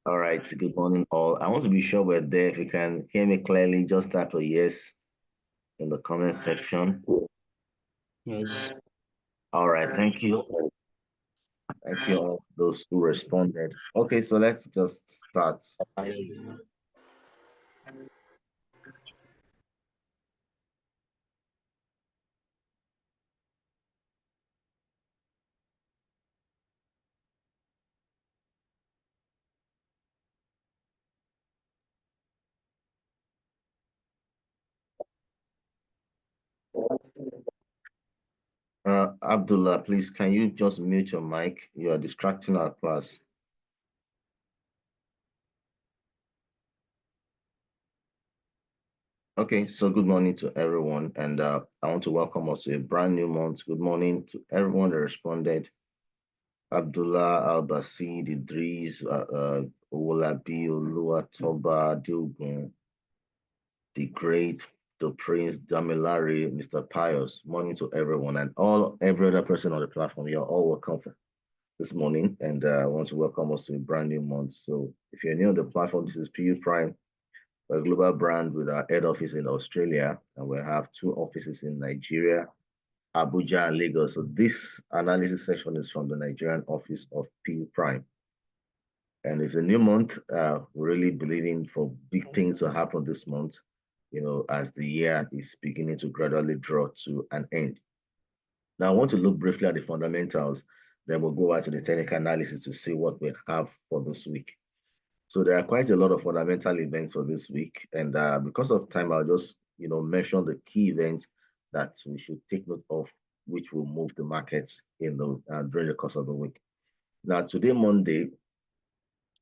All right, good morning all. I want to be sure we're there. If you can hear me clearly, just type a yes in the comment section. Yes. All right, thank you. Thank you all for those who responded. Okay, so let's just start. Abdullah, please, can you just mute your mic? You are distracting our class. Okay, so good morning to everyone, and I want to welcome us to a brand new month. Good morning to everyone that responded. Abdullah, Al-Basid, Idris, Owolabi, Oluwatoba, Diogun, the Great, the Prince, Damilare, Mr. Pius. Morning to everyone and every other person on the platform. You're all welcome for this morning, and I want to welcome us to a brand new month. So if you're new on the platform, this is PU Prime, a global brand with our head office in Australia, and we have 2 offices in Nigeria, Abuja and Lagos. So this analysis session is from the Nigerian office of PU Prime. And it's a new month. We're really believing for big things to happen this month, as the year is beginning to gradually draw to an end. Now, I want to look briefly at the fundamentals, then we'll go over to the technical analysis to see what we have for this week. So there are quite a lot of fundamental events for this week. And because of time, I'll just, mention the key events that we should take note of, which will move the markets during the course of the week. Now, today, Monday,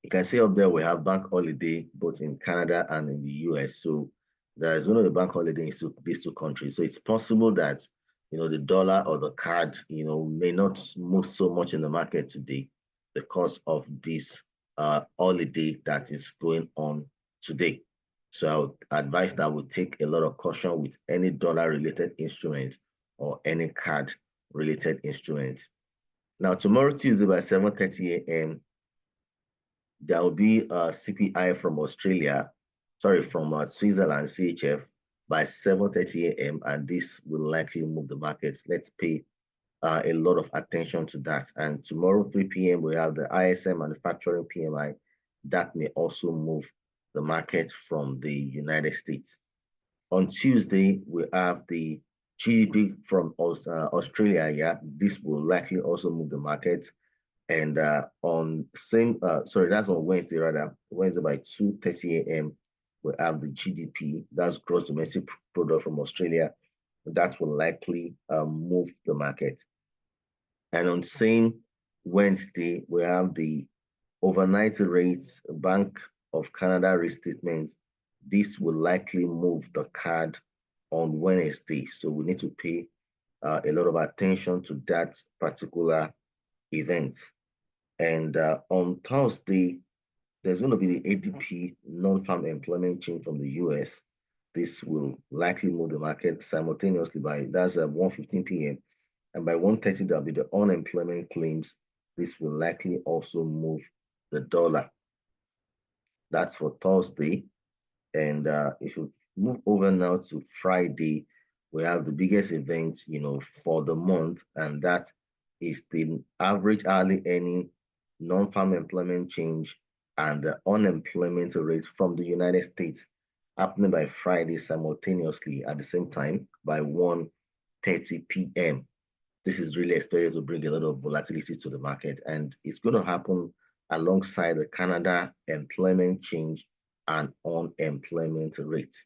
you can see up there we have bank holiday both in Canada and in the US. So there is one of the bank holidays in these 2 countries. So it's possible that the dollar or the CAD may not move so much in the market today because of this holiday that is going on today. So I would advise that we take a lot of caution with any dollar related instrument or any CAD related instrument. Now tomorrow Tuesday by 7:30 a.m. there will be a CPI from Australia, from Switzerland, CHF, by 7:30 a.m. And this will likely move the markets. Let's pay a lot of attention to that. And tomorrow, 3 p.m., we have the ISM manufacturing PMI. That may also move the market from the United States. On Tuesday, we have the GDP from Australia. Yeah, this will likely also move the market. And that's on Wednesday, Wednesday by 2:30 a.m., we have the GDP, that's gross domestic product from Australia. That will likely move the market. And on same Wednesday, we have the overnight rates, Bank of Canada restatement. This will likely move the CAD on Wednesday. So we need to pay a lot of attention to that particular event. And on Thursday, there's going to be the ADP non-farm employment change from the US. This will likely move the market simultaneously that's at 1:15 p.m. And by 1:30, there'll be the unemployment claims. This will likely also move the dollar. That's for Thursday. And if you move over now to Friday, we have the biggest event, for the month, and that is the average hourly earning, non-farm employment change, and the unemployment rate from the United States happening by Friday simultaneously at the same time by 1:30 p.m. This is really expected to bring a lot of volatility to the market, and it's going to happen alongside the Canada employment change and unemployment rate.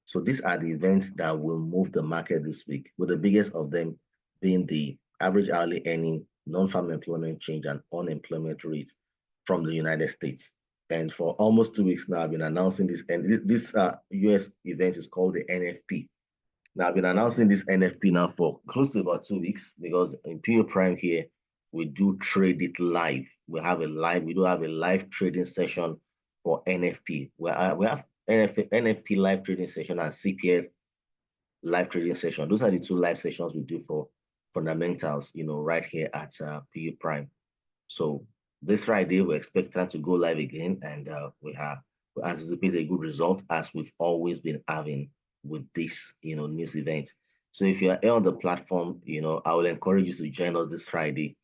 So these are the events that will move the market this week, with the biggest of them being the average hourly earning, non-farm employment change, and unemployment rate from the United States. And for almost 2 weeks now, I've been announcing this, and this US event is called the NFP. Now, I've been announcing this NFP now for close to about 2 weeks, because in PU Prime here, we do trade it live. We do have a live trading session for NFP. We have NFP live trading session and CPL live trading session. Those are the 2 live sessions we do for fundamentals, right here at PU Prime. So This Friday, we expect her to go live again, and we anticipate a good result as we've always been having with this, news event. So if you're here on the platform, I will encourage you to join us this Friday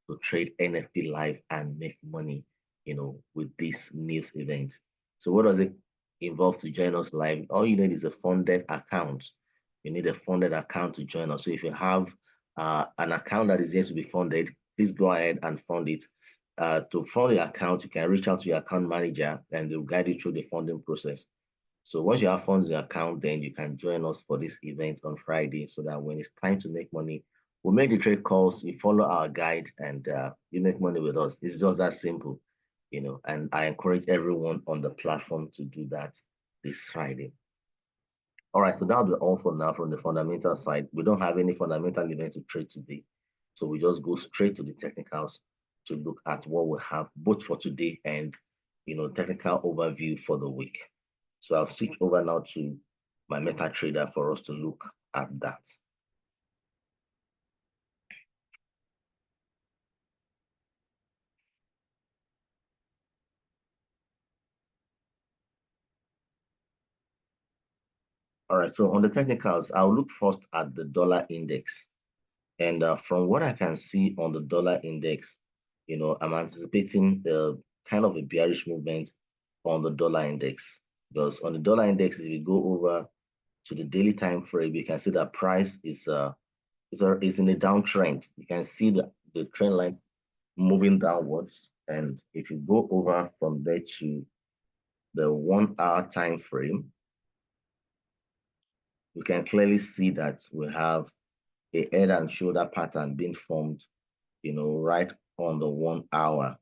to trade NFP live and make money, with this news event. So what does it involve to join us live? All you need is a funded account. You need a funded account to join us. So if you have an account that is yet to be funded, please go ahead and fund it. To fund the account, you can reach out to your account manager and they'll guide you through the funding process. So once you have funds in your account, then you can join us for this event on Friday so that when it's time to make money, we'll make the trade calls, you follow our guide, and you make money with us. It's just that simple, and I encourage everyone on the platform to do that this Friday. All right, so that'll be all for now from the fundamental side. We don't have any fundamental event to trade today. So we just go straight to the technicals to look at what we have both for today and, technical overview for the week. So I'll switch over now to my MetaTrader for us to look at that. All right, so on the technicals, I'll look first at the dollar index. And from what I can see on the dollar index, I'm anticipating kind of a bearish movement on the dollar index. Because on the dollar index, if you go over to the daily time frame, you can see that price is in a downtrend. You can see the trend line moving downwards. And if you go over from there to the 1 hour time frame, you can clearly see that we have a head and shoulder pattern being formed, right on the 1 hour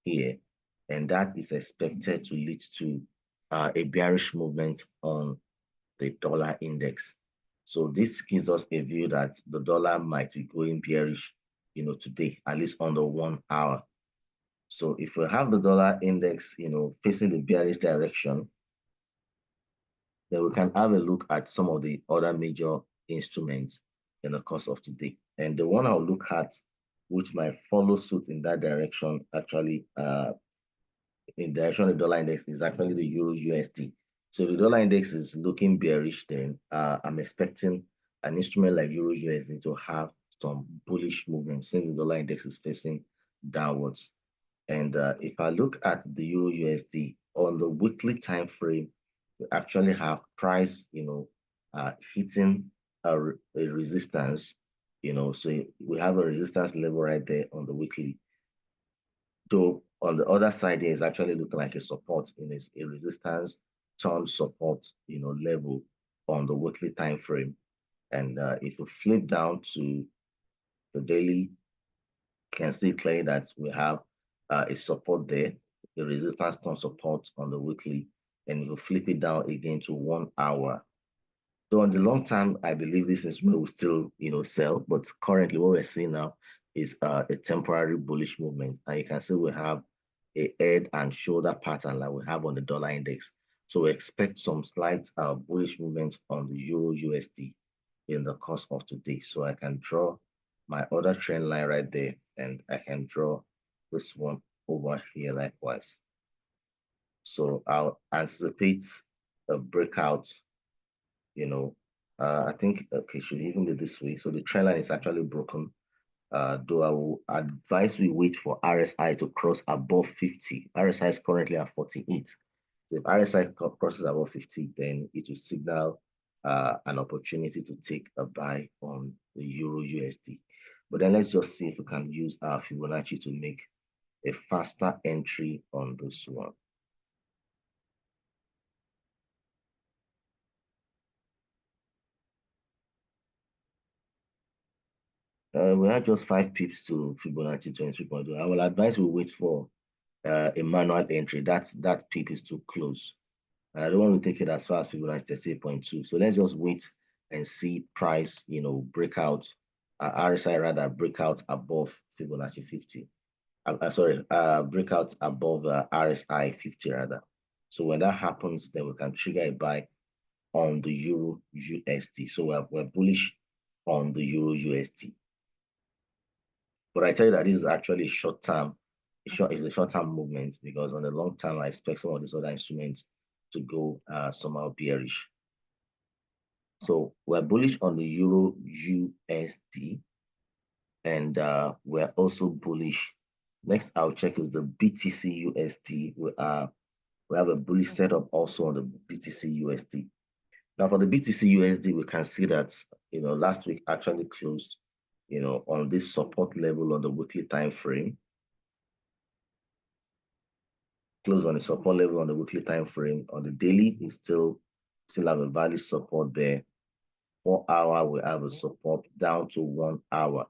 here. And that is expected to lead to a bearish movement on the dollar index. So this gives us a view that the dollar might be going bearish, today, at least on the 1 hour. So if we have the dollar index, facing the bearish direction, then we can have a look at some of the other major instruments in the course of today. And the one I'll look at, which might follow suit in that direction, actually, in direction of the dollar index, is actually the Euro USD. So the dollar index is looking bearish, then I'm expecting an instrument like Euro USD to have some bullish movement since the dollar index is facing downwards. And if I look at the Euro USD on the weekly time frame, we actually have price, hitting a resistance, so we have a resistance level right there on the weekly. Though on the other side, there is actually looking like a support in a resistance turn support, level on the weekly time frame. And if we flip down to the daily, can see clearly that we have a support there, the resistance turn support on the weekly, and if we flip it down again to 1 hour. So on the long term, I believe this instrument will still, sell, but currently what we're seeing now is a temporary bullish movement. And you can see we have a head and shoulder pattern like we have on the dollar index. So we expect some slight bullish movement on the Euro USD in the course of today. So I can draw my other trend line right there, and I can draw this one over here likewise. So I'll anticipate a breakout, I think, okay, should even be this way. So the trend line is actually broken. Though I will advise we wait for RSI to cross above 50. RSI is currently at 48. So if RSI crosses above 50, then it will signal an opportunity to take a buy on the Euro USD. But then let's just see if we can use our Fibonacci to make a faster entry on this one. We have just 5 pips to Fibonacci 23.2. I will advise we wait for a manual entry. That pip is too close. And I don't want to take it as far as Fibonacci 38.2. So let's just wait and see price, breakout, RSI rather, breakout above Fibonacci 50. Breakout above RSI 50 rather. So when that happens, then we can trigger a buy on the Euro USD. So we're bullish on the Euro USD. But I tell you that this is actually a short-term, a short-term movement, because on the long term, I expect some of these other instruments to go somehow bearish. So we're bullish on the Euro USD, and we're also bullish. Next, I'll check is the BTC USD. We have a bullish setup also on the BTC USD. Now for the BTC USD, we can see that last week actually closed on this support level on the weekly time frame. Close on the support level on the weekly time frame. On the daily, it still have a value support there. 4 hour, we have a support down to 1 hour,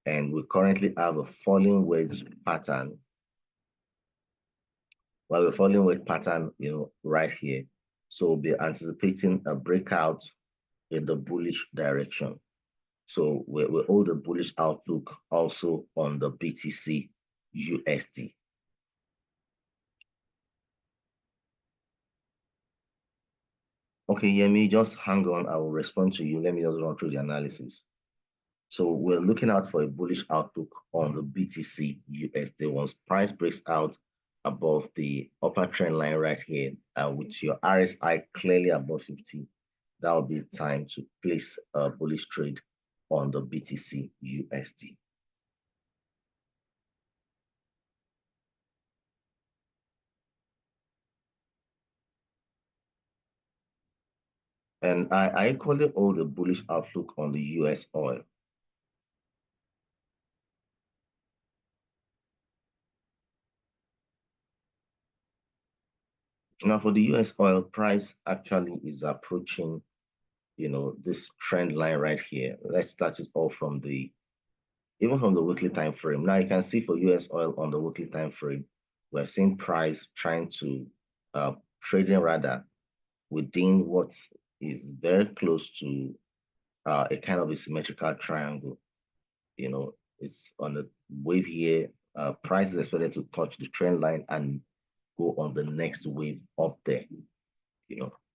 and we currently have a falling wedge pattern. Well, we're falling wedge pattern, right here. So we'll be anticipating a breakout in the bullish direction. So we hold the bullish outlook also on the BTC USD. Okay, Yemi, just hang on. I will respond to you. Let me just run through the analysis. So we're looking out for a bullish outlook on the BTC USD. Once price breaks out above the upper trend line right here, with your RSI clearly above 50, that will be time to place a bullish trade on the BTC USD. And I equally hold a bullish outlook on the US oil. Now for the US oil price actually is approaching, this trend line right here. Let's start it off from even from the weekly time frame. Now you can see for US oil on the weekly time frame, we're seeing price trying to trading rather within what is very close to a kind of a symmetrical triangle. It's on the wave here. Price is expected to touch the trend line and go on the next wave up there.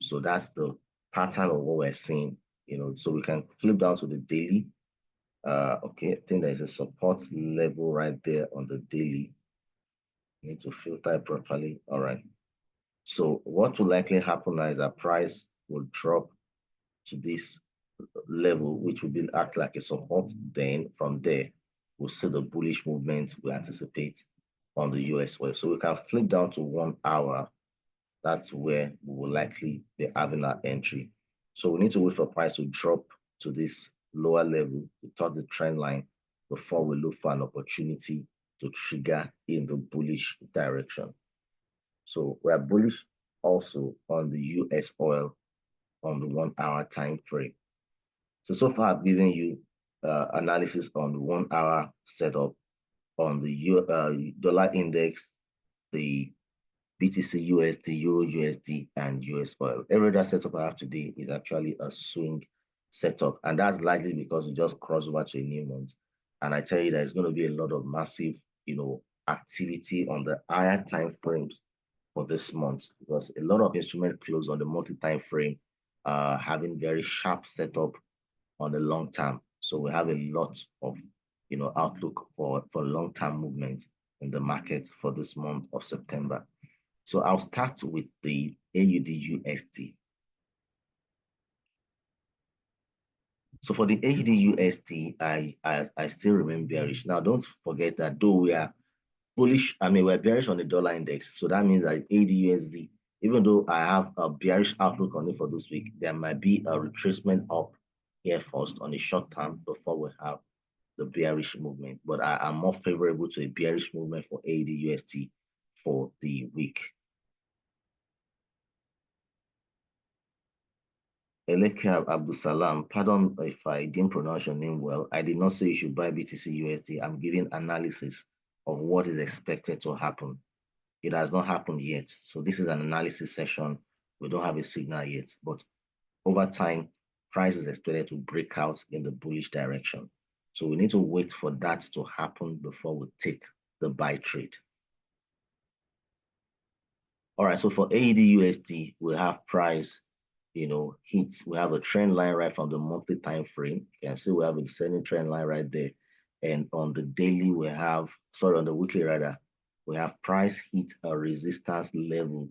So that's the pattern of what we're seeing. So we can flip down to the daily. Okay, I think there's a support level right there on the daily. Need to filter it properly. All right. So what will likely happen now is that price will drop to this level, which will act like a support. Then from there, we'll see the bullish movement we anticipate on the US wave. So we can flip down to 1 hour. That's where we will likely be having our entry. So we need to wait for price to drop to this lower level to touch the trend line before we look for an opportunity to trigger in the bullish direction. So we are bullish also on the US oil on the 1 hour time frame. So far I've given you analysis on the 1 hour setup on the dollar index, the BTC USD, Euro USD, and US oil. Every other setup I have today is actually a swing setup, and that's likely because we just crossed over to a new month. And I tell you, there's going to be a lot of massive, activity on the higher time frames for this month, because a lot of instruments close on the monthly time frame, having very sharp setup on the long term. So we have a lot of, outlook for long-term movement in the market for this month of September. So I'll start with the AUDUSD. So for the AUDUSD, I still remain bearish. Now, don't forget that though we are bullish, we're bearish on the dollar index. So that means that AUDUSD, even though I have a bearish outlook on it for this week, there might be a retracement up here first on the short term before we have the bearish movement. But I am more favorable to a bearish movement for AUDUSD for the week. Elekab Abdusalam, pardon if I didn't pronounce your name well. I did not say you should buy BTC USD. I'm giving analysis of what is expected to happen. It has not happened yet. So this is an analysis session. We don't have a signal yet, but over time, price is expected to break out in the bullish direction. So we need to wait for that to happen before we take the buy trade. All right, so for AUDUSD, we have price, hits. We have a trend line right from the monthly time frame. You can see we have a descending trend line right there. And on the daily, on the weekly rather, we have price hit a resistance level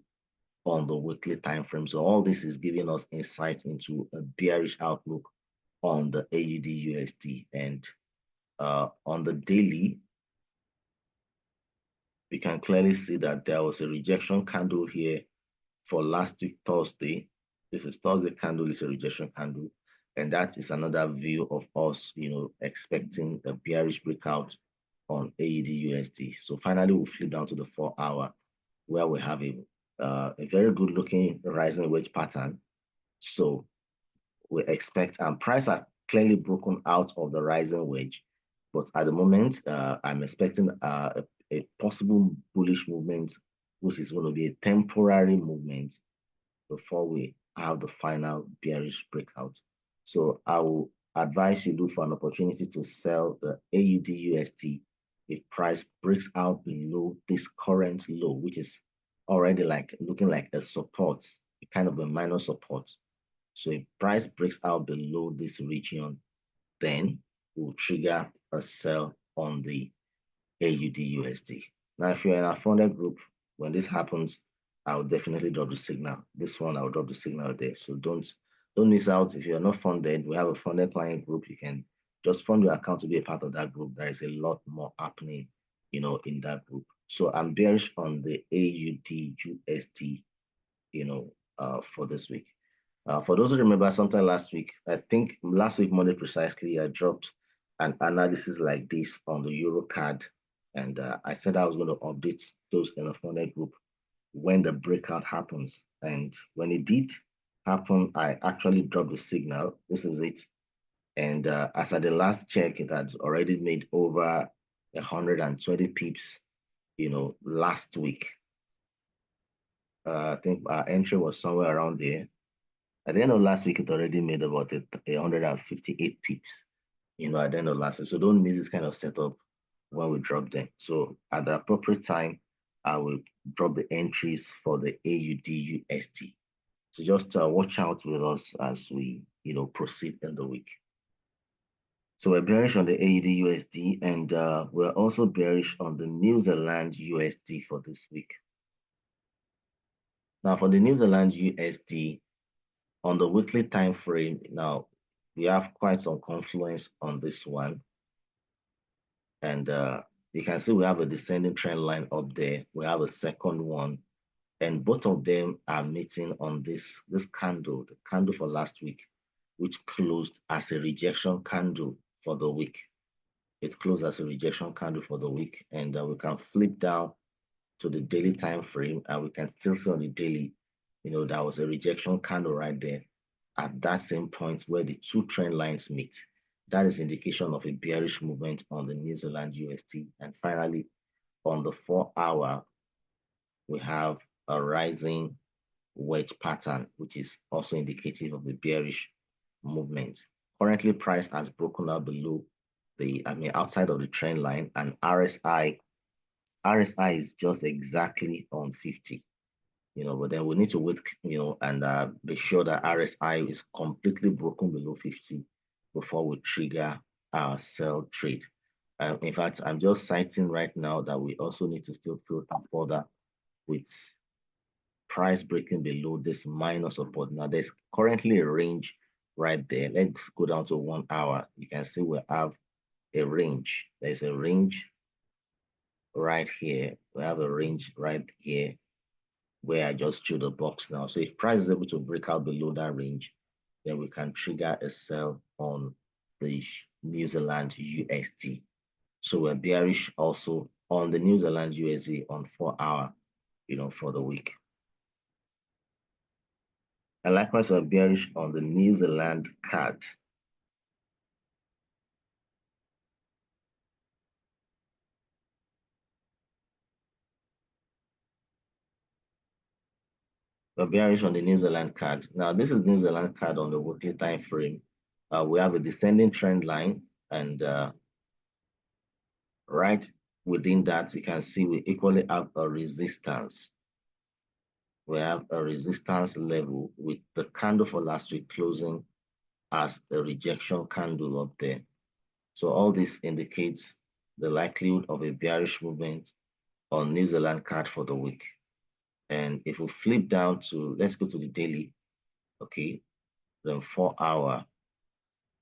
on the weekly time frame. So all this is giving us insight into a bearish outlook on the AUDUSD. And on the daily, we can clearly see that there was a rejection candle here for last week, Thursday. This is Thursday candle, is a rejection candle. And that is another view of us, expecting a bearish breakout on AUDUSD. So finally, we'll flip down to the 4-hour where we have a very good looking rising wedge pattern. So we expect, and price are clearly broken out of the rising wedge. But at the moment, I'm expecting a possible bullish movement, which is going to be a temporary movement before we have the final bearish breakout. So I will advise you look for an opportunity to sell the AUDUSD if price breaks out below this current low, which is already looking like a support, a kind of a minor support. So if price breaks out below this region, then we'll trigger a sell on the AUDUSD. Now, if you're in our funded group, when this happens, I'll definitely drop the signal. This one, I'll drop the signal there. So don't miss out. If you're not funded, we have a funded client group. You can just fund your account to be a part of that group. There is a lot more happening, in that group. So I'm bearish on the AUDUSD, for this week. For those who remember, sometime last week, I think last week, Monday precisely, I dropped an analysis like this on the EUROCAD. And I said I was going to update those in the funded group when the breakout happens. And when it did happen, I actually dropped the signal. This is it. And as at the last check, it had already made over 120 pips, last week. I think our entry was somewhere around there. At the end of last week, it already made about 158 pips, at the end of last week. So don't miss this kind of setup when we drop them. So at the appropriate time, I will drop the entries for the AUDUSD. So just watch out with us as we, proceed in the week. So we're bearish on the AUDUSD, and we're also bearish on the New Zealand USD for this week. Now for the New Zealand USD, on the weekly time frame, now we have quite some confluence on this one. And you can see we have a descending trend line up there. We have a second one, and both of them are meeting on this candle, the candle for last week, which closed as a rejection candle for the week. It closed as a rejection candle for the week, and we can flip down to the daily time frame, and we can still see on the daily, that was a rejection candle right there at that same point where the two trend lines meet. That is indication of a bearish movement on the New Zealand USD. And finally, on the 4-hour, we have a rising wedge pattern, which is also indicative of the bearish movement. Currently, price has broken out below outside of the trend line, and RSI is just exactly on 50. But then we need to wait, and be sure that RSI is completely broken below 50 before we trigger our sell trade. In fact, I'm just citing right now that we also need to still filter further with price breaking below this minor support. Now, there's currently a range right there. Let's go down to 1 hour. You can see we have a range. There's a range right here. We have a range right here where I just drew the box now. So if price is able to break out below that range, then we can trigger a sell on the New Zealand USD. So we're bearish also on the New Zealand USD on 4-hour, for the week. And likewise, we're bearish on the New Zealand CAD. We're bearish on the New Zealand CAD. Now, this is New Zealand CAD on the weekly time frame. We have a descending trend line, and right within that, you can see we equally have a resistance. We have a resistance level with the candle for last week closing as a rejection candle up there. So all this indicates the likelihood of a bearish movement on New Zealand CAD for the week. And if we flip down to, let's go to the daily, okay, then 4 hour.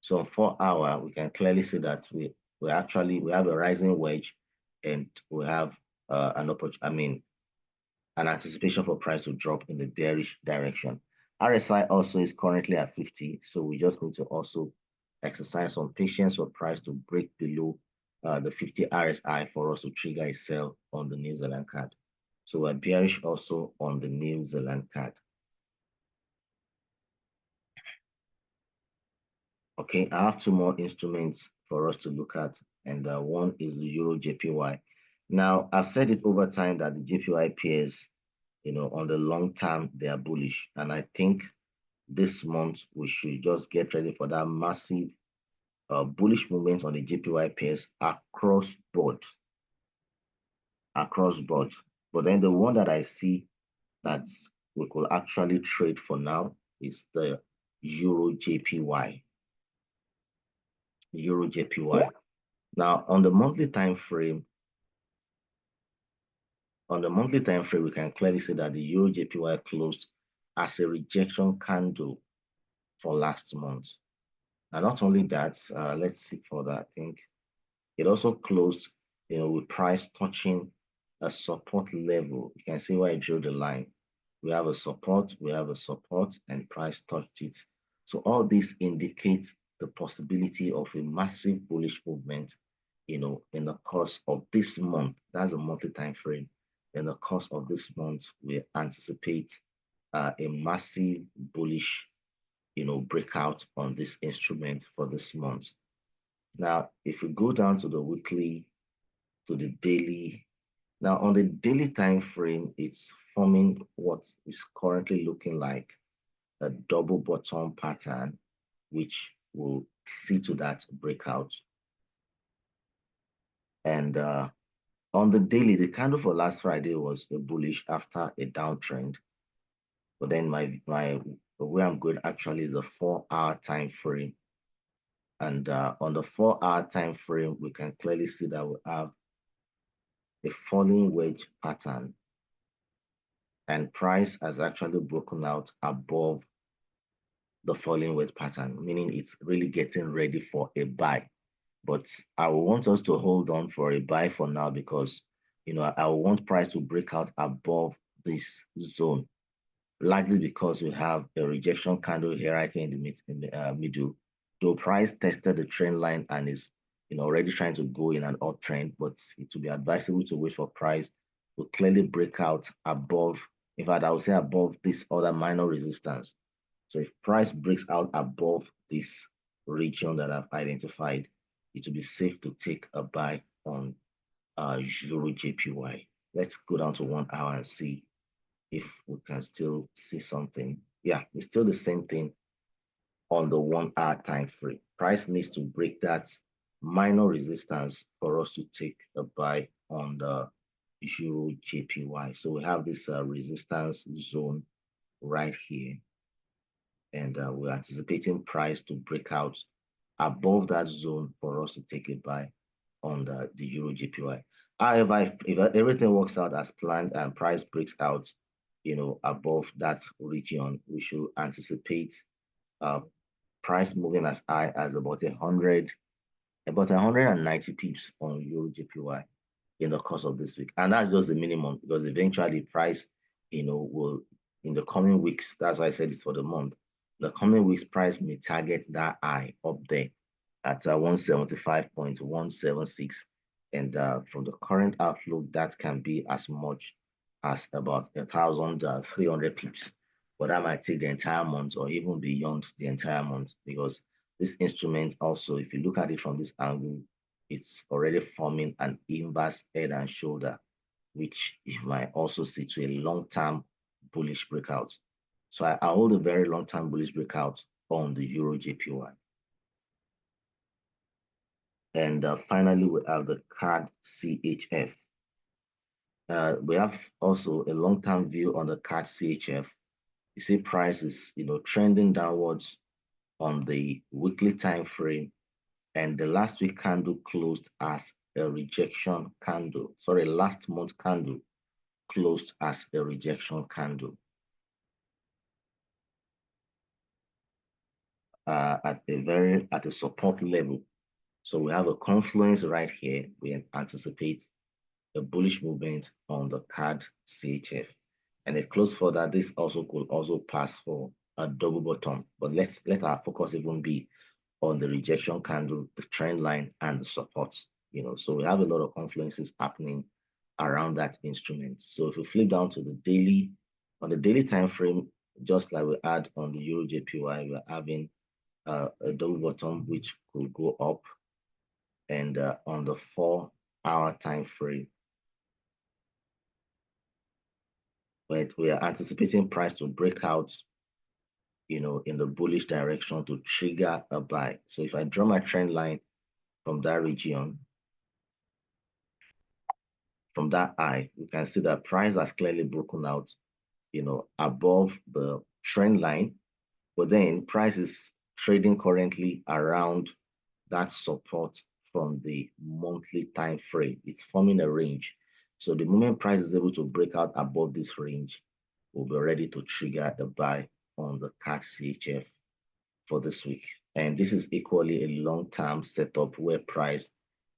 So on 4 hour, we can clearly see that we have a rising wedge, and we have an anticipation for price to drop in the bearish direction. RSI also is currently at 50, so we just need to also exercise some patience for price to break below the 50 RSI for us to trigger a sell on the New Zealand CAD. So we're bearish also on the New Zealand CAD. Okay, I have 2 more instruments for us to look at, and one is the EURJPY. Now, I've said it over time that the JPY pairs, on the long term, they are bullish. And I think this month we should just get ready for that massive bullish movement on the JPY pairs across board. But then the one that I see that we could actually trade for now is the EURJPY. EURJPY. Now, on the monthly time frame, we can clearly see that the EURJPY closed as a rejection candle for last month. And not only that, let's see further. I think it also closed, with price touching a support level. You can see where I drew the line. We have a support, and price touched it. So all this indicates the possibility of a massive bullish movement, in the course of this month. That's a monthly time frame. In the course of this month, we anticipate a massive bullish, breakout on this instrument for this month. Now, if we go down to the weekly, to the daily, now on the daily time frame, it's forming what is currently looking like a double bottom pattern, which will see to that breakout. And on the daily, the candle for last Friday was a bullish after a downtrend. But then the way I'm going actually is a 4-hour time frame. And on the 4-hour time frame, we can clearly see that we have a falling wedge pattern, and price has actually broken out above the falling wedge pattern, meaning it's really getting ready for a buy. But I want us to hold on for a buy for now, because I want price to break out above this zone, largely because we have a rejection candle here right here in the middle. Though price tested the trend line and is already trying to go in an uptrend, but it will be advisable to wait for price to clearly break out above, in fact, I would say above this other minor resistance. So if price breaks out above this region that I've identified, it will be safe to take a buy on EURJPY. Let's go down to 1 hour and see if we can still see something. Yeah, it's still the same thing on the 1 hour time frame. Price needs to break that minor resistance for us to take a buy on the EURJPY. So we have this resistance zone right here, and we're anticipating price to break out above that zone for us to take a buy on the EURJPY. However, if everything works out as planned and price breaks out, above that region, we should anticipate price moving as high as about 190 pips on EURJPY in the course of this week. And that's just the minimum, because eventually price, will, in the coming weeks, that's why I said it's for the month, the coming weeks price may target that high up there at 175.176. And from the current outlook, that can be as much as about 1,300 pips. But that might take the entire month or even beyond the entire month, because this instrument also, if you look at it from this angle, it's already forming an inverse head and shoulder, which you might also see to a long-term bullish breakout. So I hold a very long-term bullish breakout on the EURJPY. And finally, we have the CAD CHF. We have also a long-term view on the CAD CHF. You see price is, trending downwards on the weekly time frame, and the last week candle closed as a rejection candle. Sorry, last month candle closed as a rejection candle at a support level. So we have a confluence right here. We anticipate a bullish movement on the CAD CHF. And if close further, this also could also pass for a double bottom. But let our focus even be on the rejection candle, the trend line, and the support. So we have a lot of confluences happening around that instrument. So if we flip down to the daily, on the daily time frame, just like we had on the EURJPY, we're having a double bottom which could go up, and on the 4-hour time frame, but we are anticipating price to break out, in the bullish direction to trigger a buy. So if I draw my trend line from that region, from that high, we can see that price has clearly broken out, above the trend line, but then price is trading currently around that support from the monthly time frame. It's forming a range. So the moment price is able to break out above this range, we'll be ready to trigger a buy on the CAD CHF for this week. And this is equally a long-term setup where price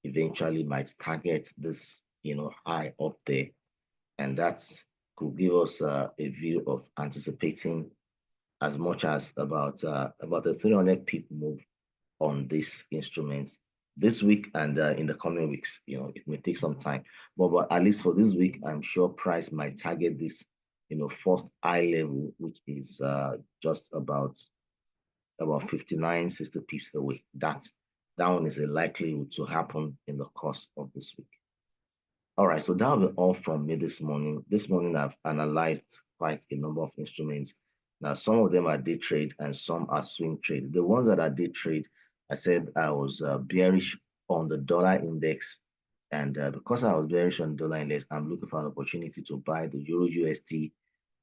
eventually might target this, high up there. And that could give us a view of anticipating as much as about a 300 pip move on this instrument this week and in the coming weeks. It may take some time, but at least for this week, I'm sure price might target this, first high level, which is just about 59, 60 pips away. That one is a likelihood to happen in the course of this week. All right, so that'll be all from me this morning. This morning, I've analyzed quite a number of instruments. Now, some of them are day trade and some are swing trade. The ones that are day trade, I said I was bearish on the dollar index. And because I was bearish on the dollar index, I'm looking for an opportunity to buy the Euro USD,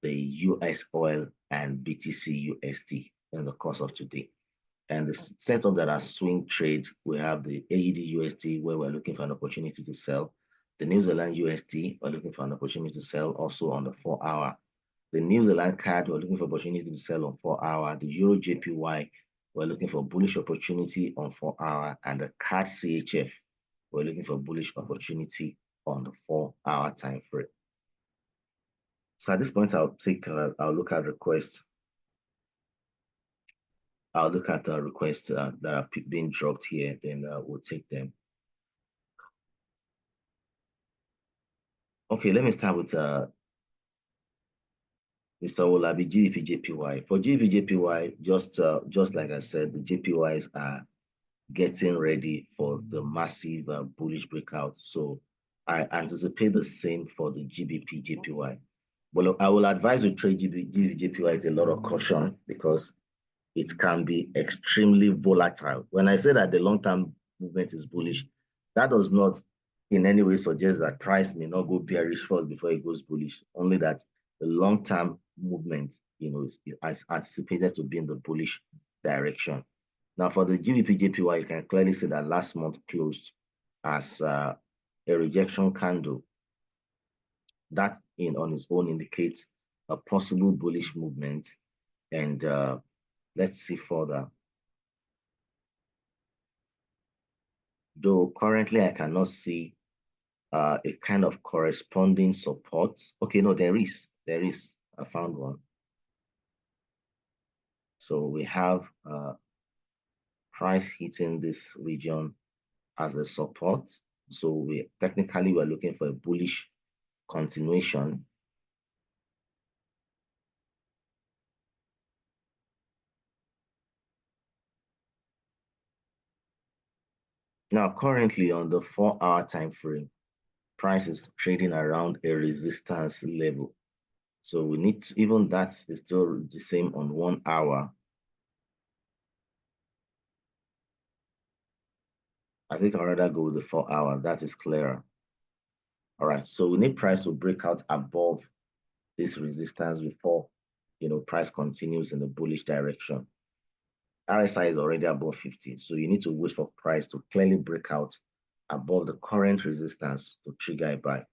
the US oil, and BTC USD in the course of today. And the setup that are swing trade, we have the AUDUSD, where we're looking for an opportunity to sell. The New Zealand USD, we're looking for an opportunity to sell also on the 4-hour. The New Zealand CAD, we're looking for opportunity to sell on 4-hour. The EURJPY, we're looking for bullish opportunity on 4-hour. And the CAD CHF, we're looking for bullish opportunity on the 4-hour time frame. So at this point, I'll look at requests. I'll look at the requests that are being dropped here, then we'll take them. Okay, let me start with Mr. Olabi, GBPJPY. For GBPJPY, just like I said, the JPYs are getting ready for the massive bullish breakout. So I anticipate the same for the GBPJPY. Well, I will advise you trade GBPJPY with a lot of caution because it can be extremely volatile. When I say that the long-term movement is bullish, that does not in any way suggest that price may not go bearish first before it goes bullish, only that the long-term movement, is anticipated to be in the bullish direction. Now, for the GBPJPY, you can clearly see that last month closed as a rejection candle. That on its own indicates a possible bullish movement. And let's see further. Though currently I cannot see a kind of corresponding support. Okay, no, there is. I found one. So we have price hitting this region as a support. So we're looking for a bullish continuation. Now, currently on the 4-hour time frame, price is trading around a resistance level. So we need to, even that is still the same on 1 hour. I think I'd rather go with the 4-hour. That is clearer. All right, so we need price to break out above this resistance before, price continues in the bullish direction. RSI is already above 50, so you need to wait for price to clearly break out above the current resistance to trigger a buy.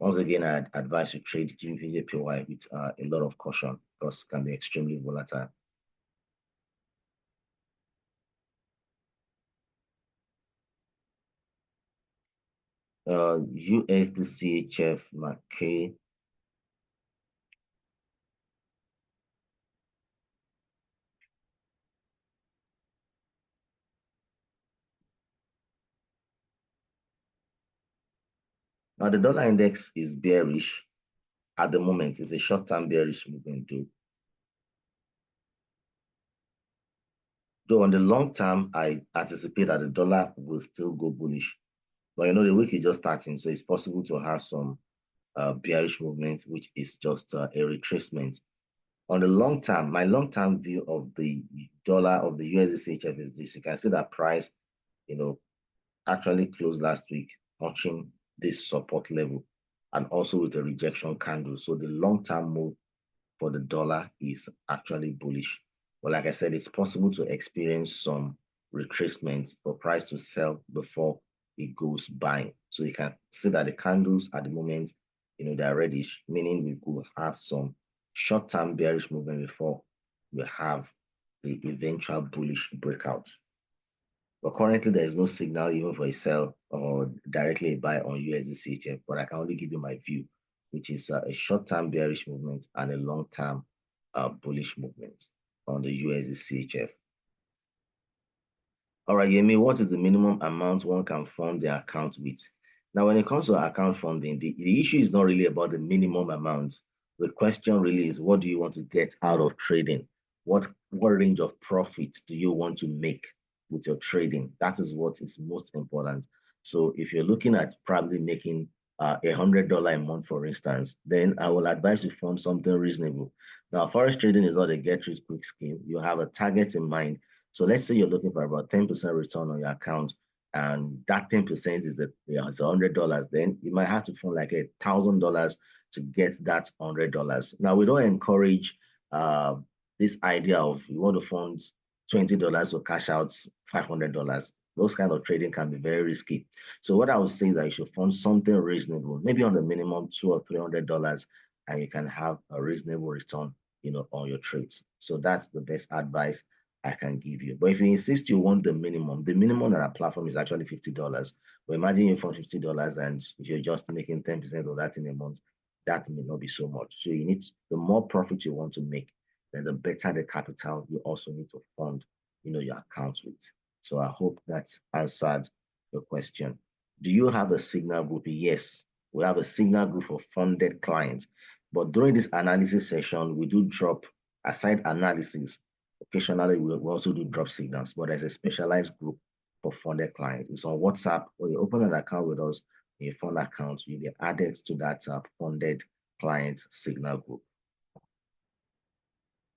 Once again, I advise you trade GBPJPY with a lot of caution because it can be extremely volatile. USDCHF MACD. Now the dollar index is bearish at the moment. It's a short-term bearish movement too. Though on the long term, I anticipate that the dollar will still go bullish. But the week is just starting, so it's possible to have some bearish movement, which is just a retracement. On the long term, my long-term view of the dollar of the USDCHF is this. You can see that price, actually closed last week, touching this support level, and also with a rejection candle. So the long-term move for the dollar is actually bullish. But like I said, it's possible to experience some retracement for price to sell before it goes buying. So you can see that the candles at the moment, they're reddish, meaning we could have some short-term bearish movement before we have the eventual bullish breakout. But currently, there is no signal even for a sell or directly a buy on USDCHF. But I can only give you my view, which is a short-term bearish movement and a long-term bullish movement on the USDCHF. All right, Yemi, what is the minimum amount one can fund the account with? Now, when it comes to account funding, the issue is not really about the minimum amount. The question really is, what do you want to get out of trading? What range of profit do you want to make with your trading? That is what is most important. So if you're looking at probably making $100 a month, for instance, then I will advise you fund something reasonable. Now, forex trading is not a get-rich-quick scheme. You have a target in mind. So let's say you're looking for about 10% return on your account, and that 10% is $100. Then you might have to fund like $1,000 to get that $100. Now, we don't encourage this idea of you want to fund $20 to cash out $500. Those kind of trading can be very risky. So what I would say is that you should fund something reasonable, maybe on the minimum $200 or $300, and you can have a reasonable return, on your trades. So that's the best advice I can give you. But if you insist you want the minimum on our platform is actually $50. But imagine you fund $50 and you're just making 10% of that in a month. That may not be so much. So you need, the more profit you want to make, then the better the capital you also need to fund, your account with. So I hope that's answered your question. Do you have a signal group? Yes, we have a signal group for funded clients. But during this analysis session, we do drop, aside analysis, occasionally we also do drop signals, but there's a specialized group for funded clients. It's on WhatsApp. When you open an account with us, a fund account, you'll be added to that funded client signal group.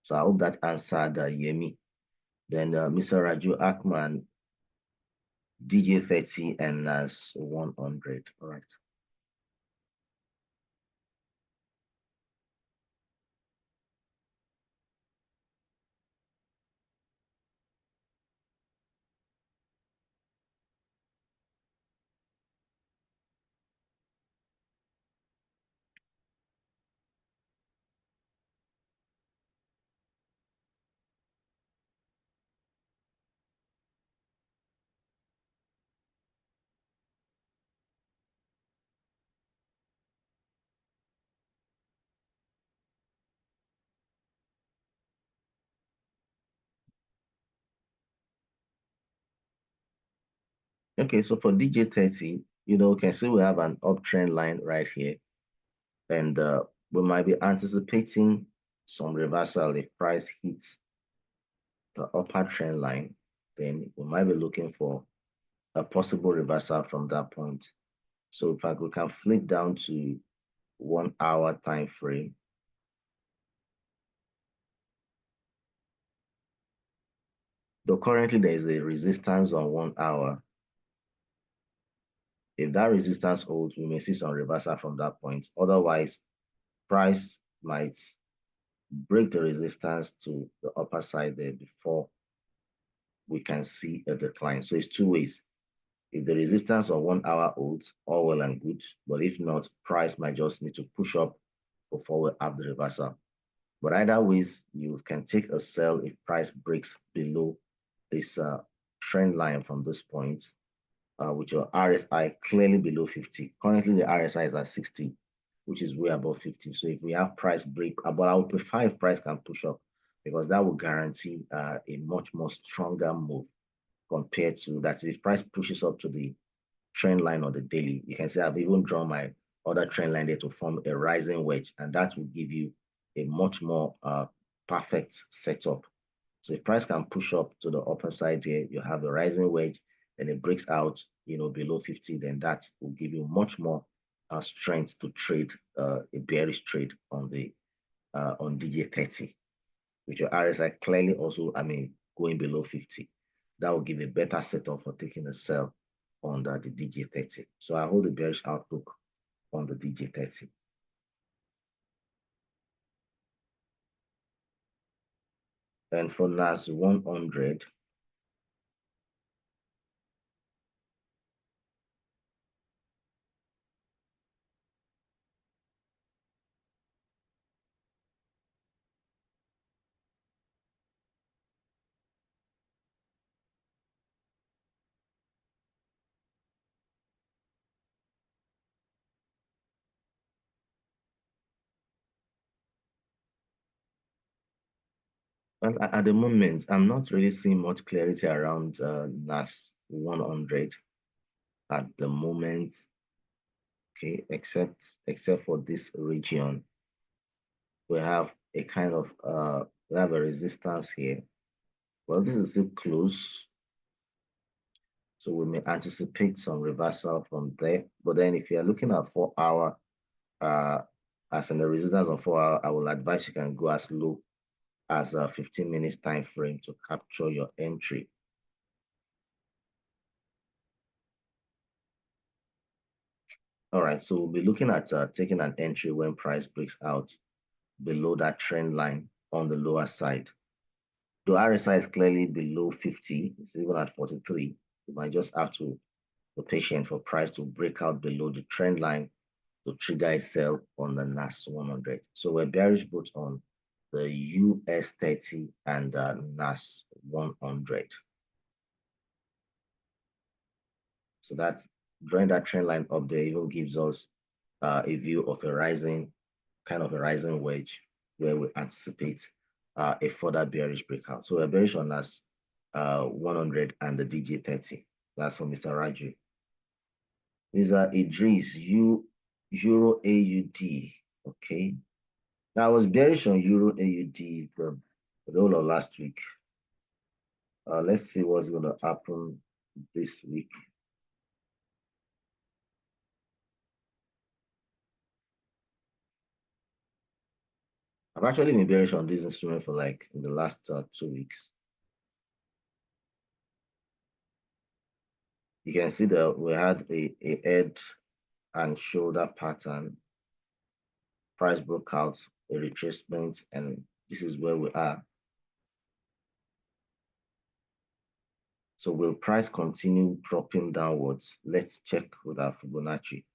So I hope that answered Yemi. Then Mr. Raju Akman, DJ30 and NAS 100. All right. Okay, so for DJ30, you can see we have an uptrend line right here. And we might be anticipating some reversal if price hits the upper trend line. Then we might be looking for a possible reversal from that point. So in fact, we can flip down to 1 hour time frame. Though currently there is a resistance on 1 hour. If that resistance holds, we may see some reversal from that point. Otherwise, price might break the resistance to the upper side there before we can see a decline. So it's two ways. If the resistance on 1 hour holds, all well and good. But if not, price might just need to push up before we have the reversal. But either ways, you can take a sell if price breaks below this trend line from this point, with your RSI clearly below 50. Currently, the RSI is at 60, which is way above 50. So if we have price break, but I would prefer if price can push up, because that will guarantee a much more stronger move compared to that. If price pushes up to the trend line on the daily, you can see I've even drawn my other trend line there to form a rising wedge, and that will give you a much more perfect setup. So if price can push up to the upper side here, you have a rising wedge, and it breaks out, below 50, then that will give you much more strength to trade a bearish trade on the on DJ30, with your RSI clearly also, going below 50. That will give a better setup for taking a sell under the DJ30. So I hold the bearish outlook on the DJ30. And for NAS 100, well, at the moment, I'm not really seeing much clarity around NAS 100 at the moment. Okay, except for this region, we have a kind of we have a resistance here. Well, this is still close, so we may anticipate some reversal from there. But then if you're looking at 4-hour, as in the resistance on 4-hour, I will advise you can go as low as a 15 minutes time frame to capture your entry. All right, so we'll be looking at taking an entry when price breaks out below that trend line on the lower side. The RSI is clearly below 50, it's even at 43. You might just have to be patient for price to break out below the trend line to trigger a sell on the NAS 100. So we're bearish both on the US30 and NAS 100. So that's drawing that trend line up there even gives us a view of a rising, kind of a rising wedge where we anticipate a further bearish breakout. So we're bearish on NAS 100 and the DJ30. That's for Mr. Raju. Mr. Idris, Euro AUD. Okay. Now I was bearish on Euro AUD the whole of last week. Let's see what's going to happen this week. I've actually been bearish on this instrument for like in the last 2 weeks. You can see that we had a head and shoulder pattern. Price broke out, a retracement, and this is where we are. So will price continue dropping downwards? Let's check with our Fibonacci.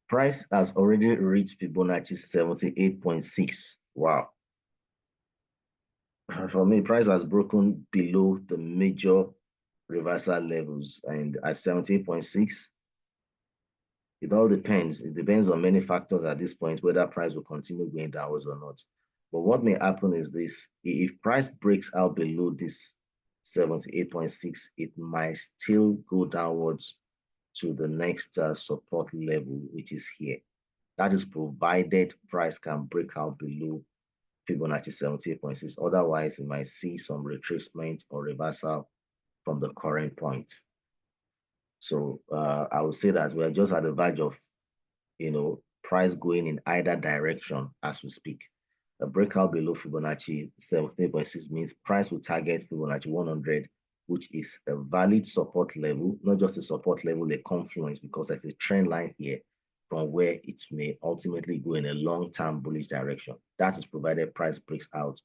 Price has already reached Fibonacci 78.6. Wow. For me, price has broken below the major reversal levels, and at 78.6, it all depends. It depends on many factors at this point, whether price will continue going downwards or not. But what may happen is this: if price breaks out below this 78.6, it might still go downwards to the next support level, which is here. That is provided price can break out below Fibonacci 78.6. Otherwise, we might see some retracement or reversal from the current point. So I would say that we're just at the verge of, price going in either direction as we speak. A breakout below Fibonacci 78.6 means price will target Fibonacci 100, which is a valid support level, not just a support level, a confluence, because there's a trend line here from where it may ultimately go in a long-term bullish direction. That is provided price breaks out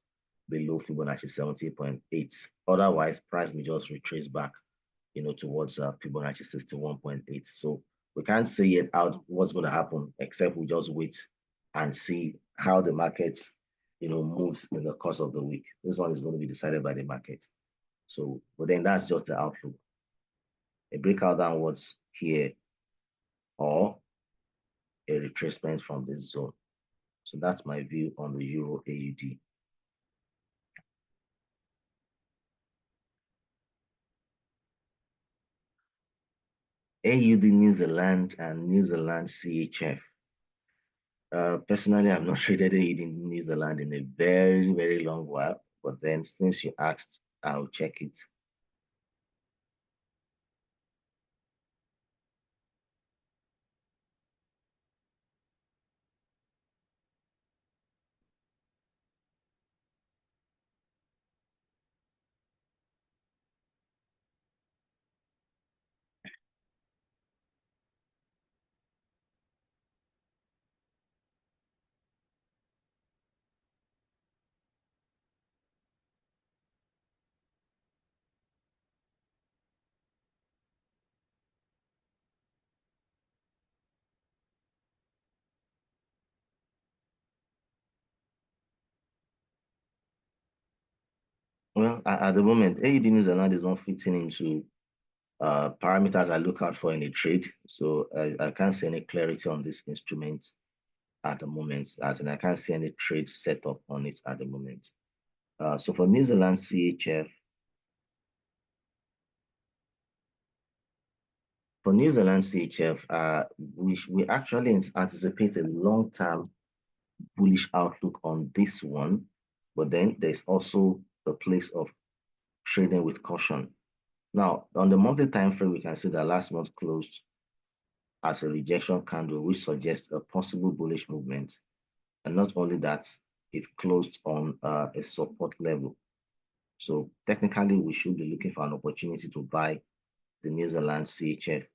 below Fibonacci 70.8. Otherwise, price may just retrace back, towards Fibonacci 61.8. So we can't say yet out what's going to happen, except we just wait and see how the market, moves in the course of the week. This one is going to be decided by the market. So, but then that's just the outlook. A breakout downwards here or a retracement from this zone. So that's my view on the Euro AUD. AUD New Zealand and New Zealand CHF. Personally, I've not traded AUD in New Zealand in a very, very long while. But then since you asked, I'll check it. Well, at the moment, AUD New Zealand is not fitting into parameters I look out for in a trade. So I can't see any clarity on this instrument at the moment, as in I can't see any trade set up on it at the moment. So for New Zealand CHF, for New Zealand CHF, we actually anticipate a long-term bullish outlook on this one, but then there's also a place of trading with caution. Now, on the monthly time frame, we can see that last month closed as a rejection candle, which suggests a possible bullish movement. And not only that, it closed on a support level. So technically, we should be looking for an opportunity to buy the New Zealand CHF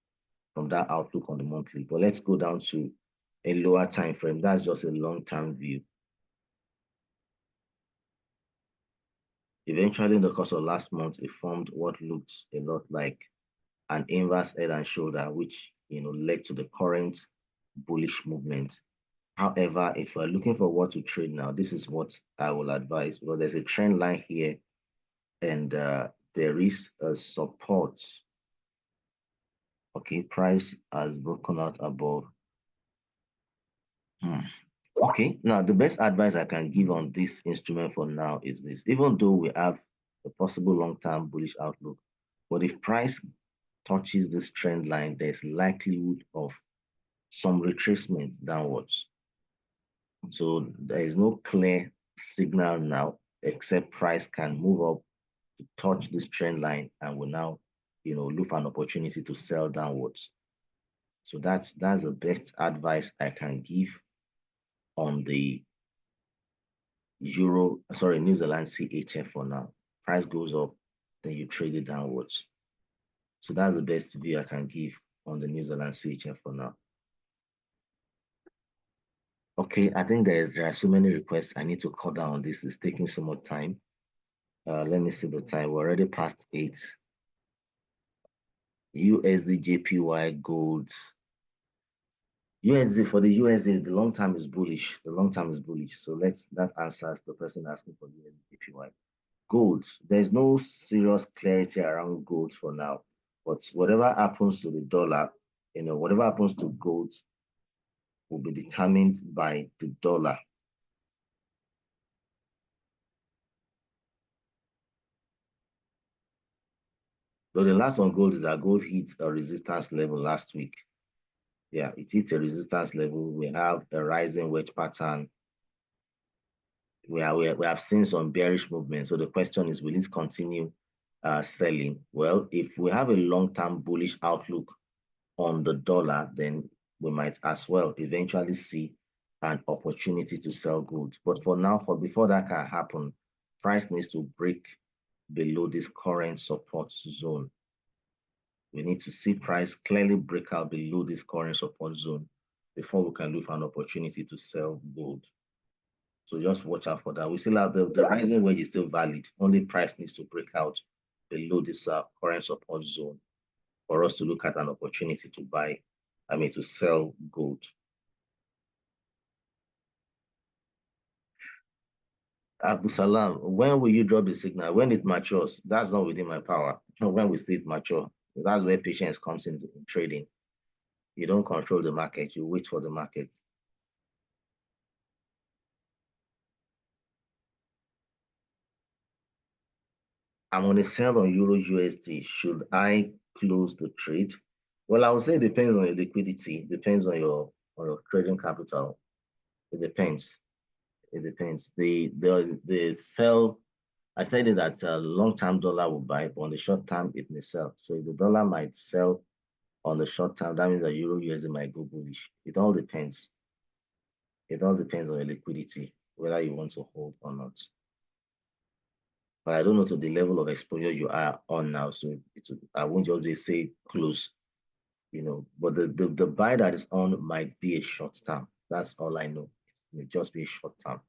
from that outlook on the monthly. But let's go down to a lower time frame. That's just a long-term view. Eventually, in the course of last month, it formed what looked a lot like an inverse head and shoulder, which led to the current bullish movement. However, if we're looking for what to trade now, this is what I will advise. Well, there's a trend line here, and there is a support. Okay, price has broken out above. Okay, now the best advice I can give on this instrument for now is this. Even though we have a possible long-term bullish outlook, but if price touches this trend line, there's likelihood of some retracement downwards. So there is no clear signal now, except price can move up to touch this trend line and will now, look for an opportunity to sell downwards. So that's the best advice I can give on the New Zealand CHF for now. Price goes up, then you trade it downwards. So that's the best view I can give on the New Zealand CHF for now. Okay, I think there are so many requests. I need to cut down on this. It's taking so much time. Let me see the time. We're already past 8. USDJPY gold. USD, for the USD, the long term is bullish. The long term is bullish. So that answers the person asking for the USDJPY. Gold, there's no serious clarity around gold for now. But whatever happens to the dollar, whatever happens to gold will be determined by the dollar. So the last on gold is that gold hit a resistance level last week. Yeah, it hit a resistance level. We have a rising wedge pattern. We have seen some bearish movement. So the question is, will it continue selling? Well, if we have a long-term bullish outlook on the dollar, then we might as well eventually see an opportunity to sell gold. But for now, before that can happen, price needs to break below this current support zone. We need to see price clearly break out below this current support zone before we can look for an opportunity to sell gold. So just watch out for that. We still have the rising wedge is still valid. Only price needs to break out below this current support zone for us to look at an opportunity to buy, to sell gold. Abdusalam, when will you drop the signal? When it matures, that's not within my power. When we see it mature, that's where patience comes into in trading. You don't control the market, you wait for the market. I'm on a sell on Euro USD. Should I close the trade? Well, I would say it depends on your liquidity, depends on your trading capital. It depends. It depends. The sell, I said it that long-term dollar will buy, but on the short term it may sell. So if the dollar might sell on the short term, that means that Euro USD might go bullish. It all depends. It all depends on your liquidity, whether you want to hold or not. But I don't know to the level of exposure you are on now. So I won't just say close, but the buy that is on might be a short term. That's all I know. It may just be a short term.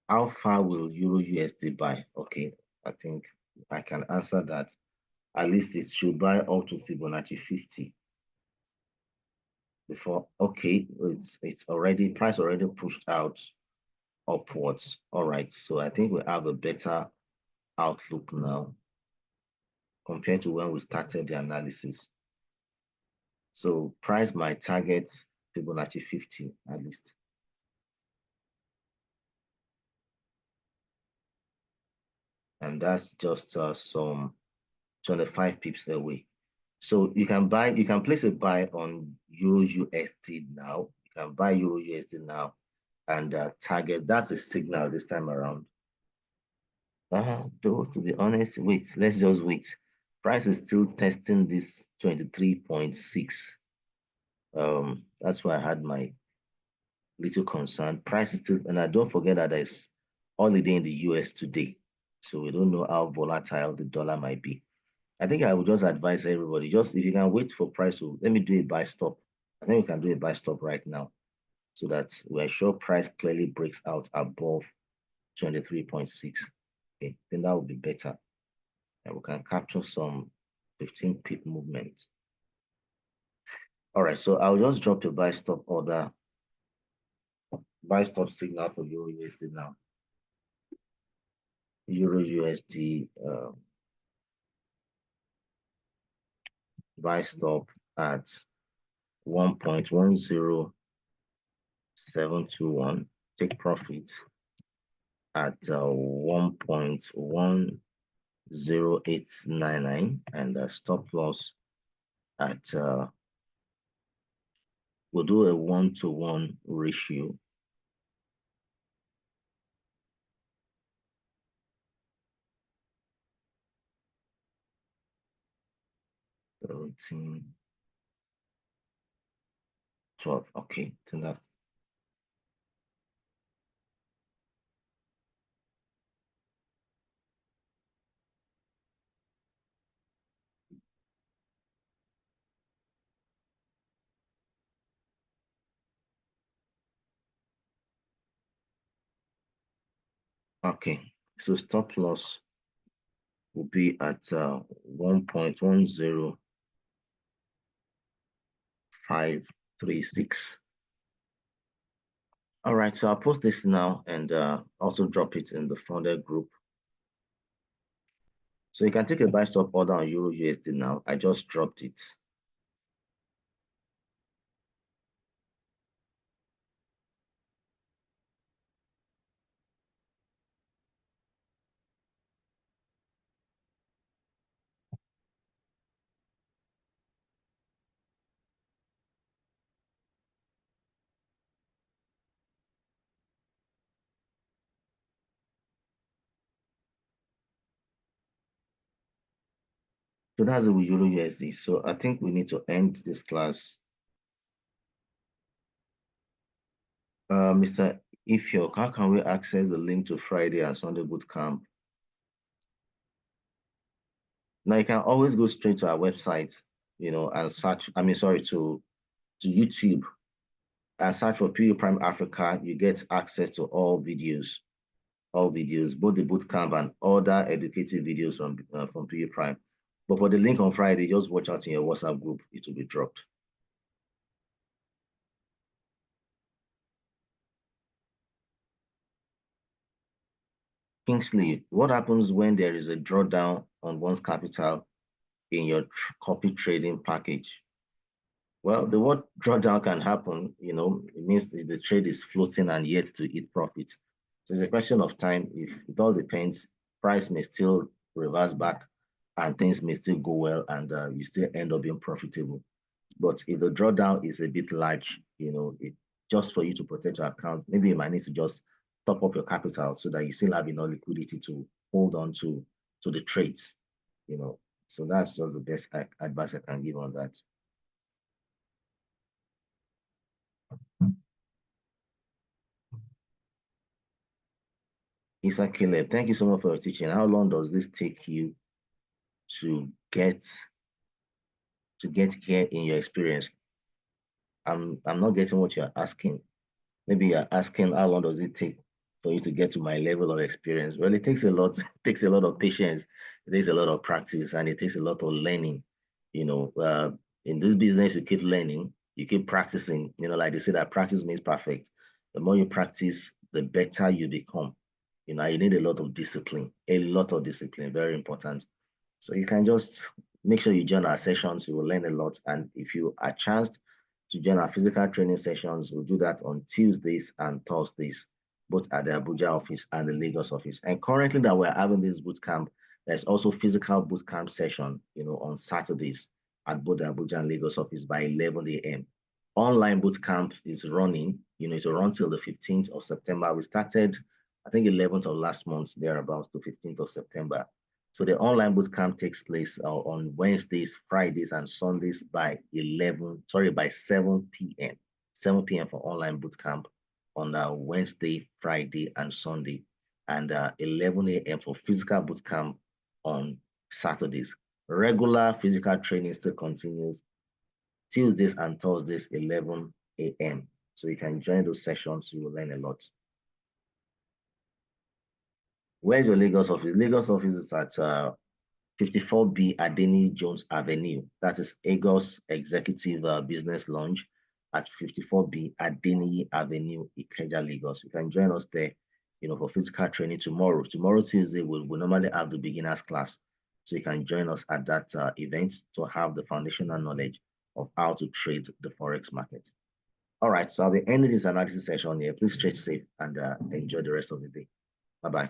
How far will Euro USD buy? Okay, I think I can answer that. At least it should buy up to Fibonacci 50 before. Okay, it's already price already pushed out upwards. All right, so I think we have a better outlook now compared to when we started the analysis. So price might target Fibonacci 50 at least. And that's just some 25 pips away. So you can place a buy on Euro USD now. You can buy Euro USD now and target. That's a signal this time around. Though, to be honest, let's just wait. Price is still testing this 23.6. That's why I had my little concern. Price is still, and I don't forget that there's holiday in the US today. So we don't know how volatile the dollar might be. I think I would just advise everybody, just if you can wait for price to, let me do a buy stop. I think we can do a buy stop right now so that we're sure price clearly breaks out above 23.6. Okay, then that would be better. And we can capture some 15 pip movement. All right, so I'll just drop a buy stop order, buy stop signal for Euro USD now. Euro USD buy stop at 1.10721. Take profit at 1.10899 and stop loss at we'll do a 1-to-1 ratio. Routine 12. Okay, so that. Okay, so stop loss will be at 1.10536. All right, so I'll post this now and also drop it in the funded group. So you can take a buy stop order on Euro USD now. I just dropped it. So that's the Euro USD. So I think we need to end this class. Mr. Ifyok, how can we access the link to Friday and Sunday bootcamp? Now you can always go straight to our website, and search. To to YouTube and search for PE Prime Africa, you get access to all videos, both the bootcamp and other educative videos from PE Prime. But for the link on Friday, just watch out in your WhatsApp group, it will be dropped. Kingsley, what happens when there is a drawdown on one's capital in your copy trading package? Well, the word drawdown can happen, it means the trade is floating and yet to eat profit. So it's a question of time. If it all depends, price may still reverse back and things may still go well and you still end up being profitable. But if the drawdown is a bit large, it just for you to protect your account, maybe you might need to just top up your capital so that you still have enough liquidity to hold on to the trades, So that's just the best advice I can give on that. Isa Caleb, thank you so much for your teaching. How long does this take you to get here in your experience? I'm not getting what you're asking. Maybe you're asking how long does it take for you to get to my level of experience? Well, it takes a lot. It takes a lot of patience. It takes a lot of practice, and it takes a lot of learning. In this business, you keep learning, you keep practicing. Like they say that practice makes perfect. The more you practice, the better you become. You need a lot of discipline. Very important. So you can just make sure you join our sessions. You will learn a lot. And if you are chanced to join our physical training sessions, we'll do that on Tuesdays and Thursdays, both at the Abuja office and the Lagos office. And currently that we're having this boot camp, there's also physical boot camp session, on Saturdays at both the Abuja and Lagos office by 11 a.m. Online boot camp is running, it will run till the 15th of September. We started, I think 11th of last month, thereabouts to 15th of September. So the online bootcamp takes place on Wednesdays, Fridays, and Sundays by 7 p.m. 7 p.m. for online bootcamp on Wednesday, Friday, and Sunday, and 11 a.m. for physical bootcamp on Saturdays. Regular physical training still continues Tuesdays and Thursdays, 11 a.m. So you can join those sessions. You will learn a lot. Where's your Lagos office? Lagos office is at 54B Adeni Jones Avenue. That is Agos Executive Business Lounge at 54B Adeni Avenue, Ikeja, Lagos. You can join us there, for physical training tomorrow. Tomorrow, Tuesday, we'll normally have the beginners class. So you can join us at that event to have the foundational knowledge of how to trade the Forex market. All right, so I'll be ending this analysis session here. Please trade safe and enjoy the rest of the day. Bye-bye.